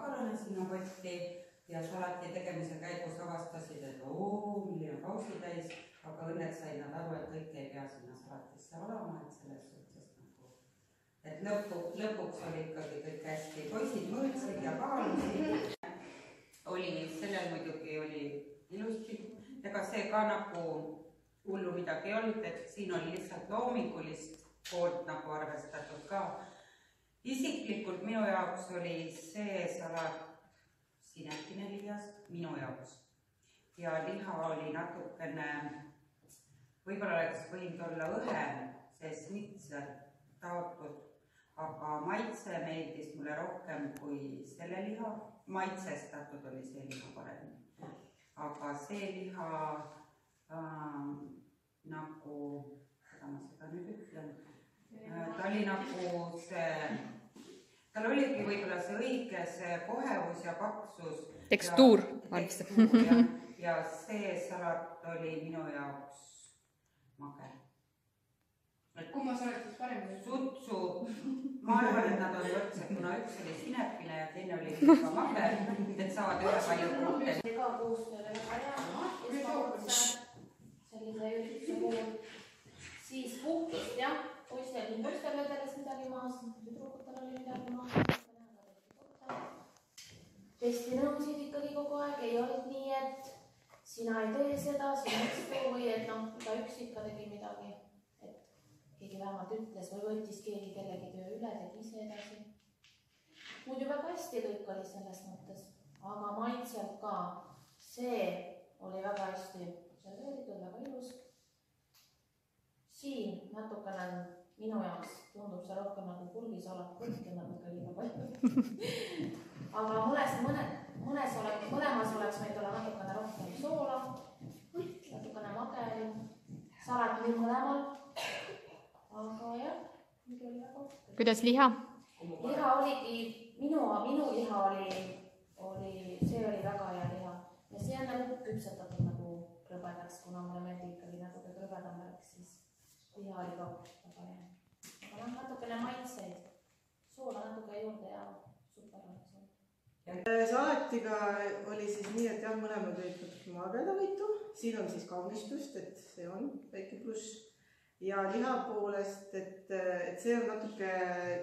makarone sinna potti ja salati tegemise käigus avastasid, et milline kausi täis, aga õnneks said nad aru, et kõik ei pea sinna salatisse olema, et selles suhtes nagu, et lõpuks oli ikkagi kõik hästi. Poisid mõõtsid ja kaalusid. Sellel muidugi oli ilusti, ega see ka nagu hullu midagi ei olnud, et siin oli lihtsalt loomingulist poolt nagu arvestatud ka. Isiklikult minu jaoks oli see salat sinekine lihast minu jaoks ja liha oli natukene, võib-olla oleks võinud olla õhem, see snitsel taotud, aga maitse meeldis mulle rohkem kui selle liha. Maitsestatud oli see liha paremini. Aga see liha nagu, mida ma seda nüüd ütlen, ta oli nagu see, tal oligi võib-olla see õige, see kohevus ja paksus. Tekstuur. Ja see salat oli minu jaoks mage. Kumma salat siis paremini? Sutsu. Ma arvan, et nad on võrdsed, kuna üks oli sinepine ja teine oli ka mage, et saavad ühe palju punkte. Ka koostööle väga hea. Sellise ürituse puhul. Siis puhkist, jah. Poistel vedeles midagi maas, tüdrukutel oli midagi maas. Testi nõusid ikkagi kogu aeg, ei olnud nii, et sina ei tee seda, sina ekstu või et iga üks ikka tegi midagi. Keegi vähemalt ütles või võttis keegi kellegi töö üle, tegi ise edasi. Muidu väga hästi kõik oli selles mõttes, aga maitselt ka. See oli väga hästi serveeritud, väga ilus. Siin natukene minu jaoks tundub see rohkem nagu purgisalat, kõike natuke liiga palju. Aga mõlemas oleks meid olla natukene rohkem soola, natukene mageli, salat nii mõlemal. Aga jah, nüüd oli väga. Kuidas liha? Liha oligi, minu liha oli, see oli väga hea liha. Ja see on nagu küpsetatud nagu krõbedaks, kuna mulle meeldi ikkagi natuke krõbedam värk, siis liha oli ka väga hea. Aga natukene maitseid, soola natuke juurde ja super on see. Salatiga oli siis nii, et jah, mõlemad olid natuke magedavõitu. Siin on siis kaunistust, et see on väike pluss. Ja liha poolest, et see on natuke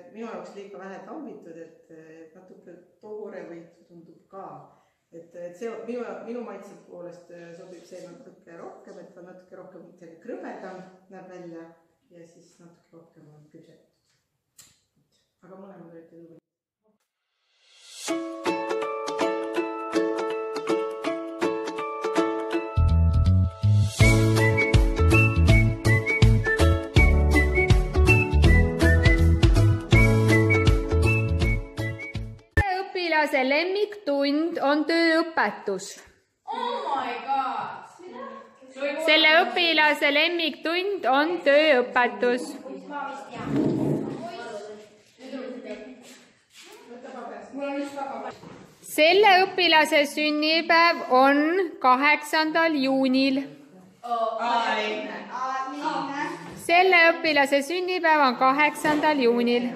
minu jaoks liiga vähe tambitud, et natuke toore võitu tundub ka. Et see minu maitse poolest sobib see natuke rohkem, et on natuke rohkem krõbedam näeb välja ja siis natuke rohkem on küpsetatud. Aga mõlemad olid lõõvad. õpilase lemmiktund on tööõpetus. Oh my god! Selle õpilase lemmiktund on tööõpetus. Selle õpilase sünnipäev on 8. juunil. Selle õpilase sünnipäev on 8. juunil.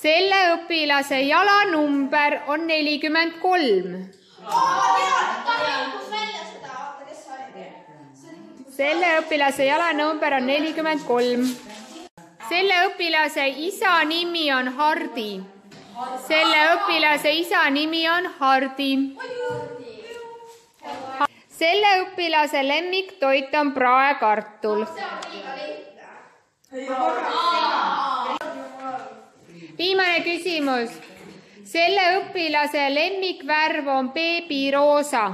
Selle õpilase jalanumber on 43. Selle õpilase jalanumber on 43. Selle õpilase isa nimi on Hardi. Selle õpilase isa nimi on Hardi. Selle õpilase lemmiktoit on praekartul. Viimane küsimus. Selle õpilase lemmikvärv on beebiroosa.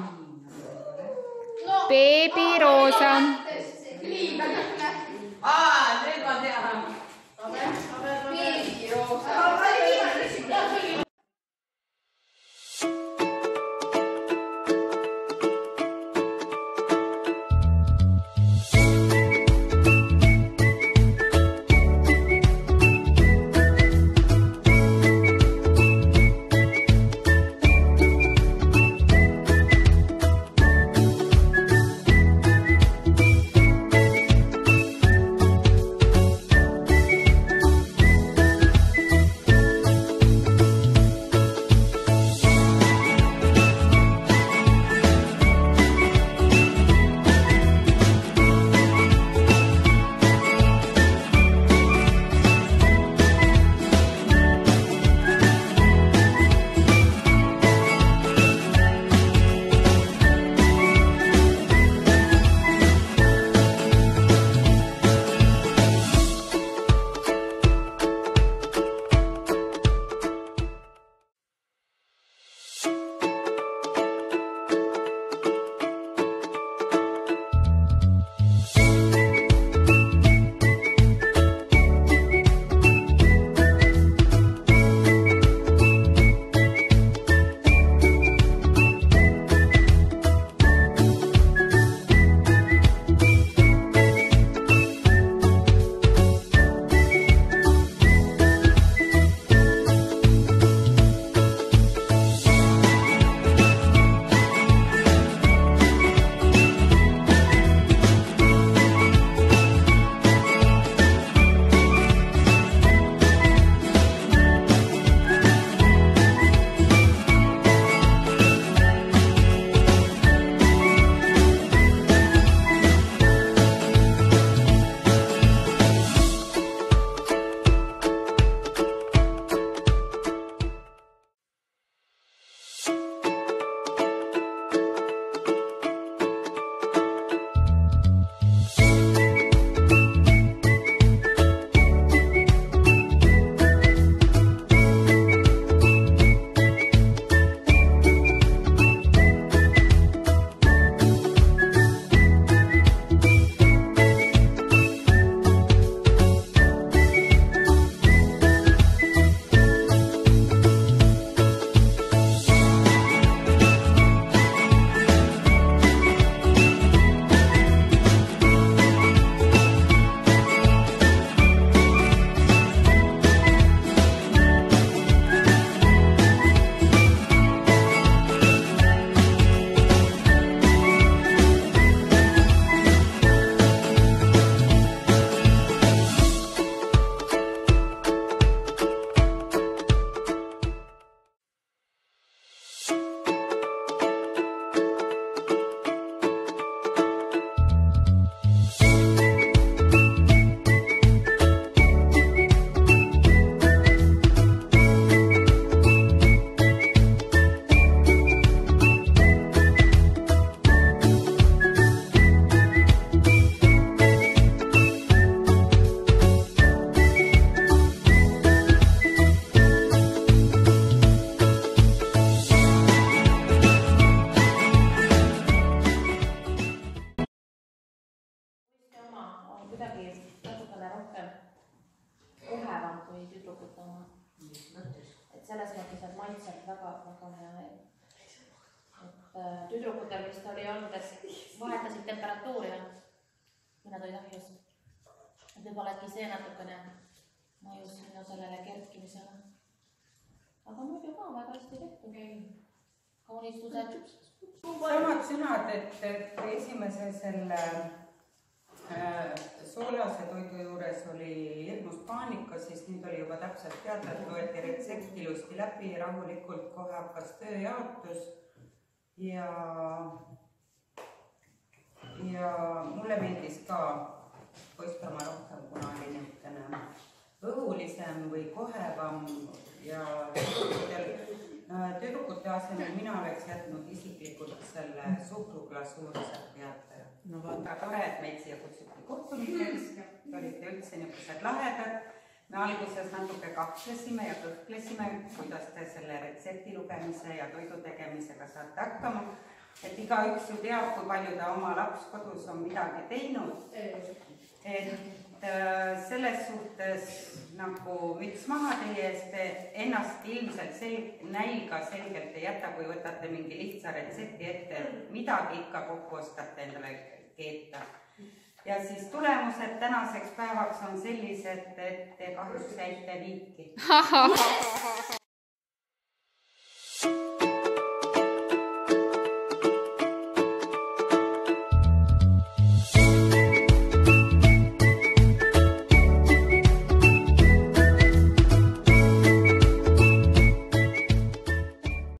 Beebiroosa. Nüüd ma tean. Beebiroosa. väga hea meel. Et tüdrukutel vist oli olnud, et vahetasid temperatuuri või? Mõned olid ahjus. Et võib-olla äkki see natukene mõjus minu sellele kerkimisele. Aga muidu ka väga hästi tehtud. Kaunistused. Samad sõnad, et esimese selle soolase toidu juures oli hirmus paanika, siis nüüd oli juba täpselt teada, et loeti retsept ilusti läbi, rahulikult kohe hakkas tööjaotus ja mulle meeldis ka poistama rohkem, kuna oli niisugune õhulisem või kohevam ja tüdrukute asemel mina oleks jätnud isiklikult selle suhkruglasuuri sealt pealt. No väga tore, et meid siia kutsuti kohtunikeks, te olite üldse niisugused lahedad. Me alguses natuke kahtlesime ja kõhklesime, kuidas te selle retsepti lugemise ja toidu tegemisega saate hakkama. Et igaüks ju teab, kui palju ta oma laps kodus on midagi teinud. Et selles suhtes nagu müts maha teie eest, ennast ilmselt nälga selgelt ei jäta, kui võtate mingi lihtsa retsepti ette, midagi ikka kokku oskate endale keeta. Ja siis tulemused tänaseks päevaks on sellised, et te kahjuks jäite viiki.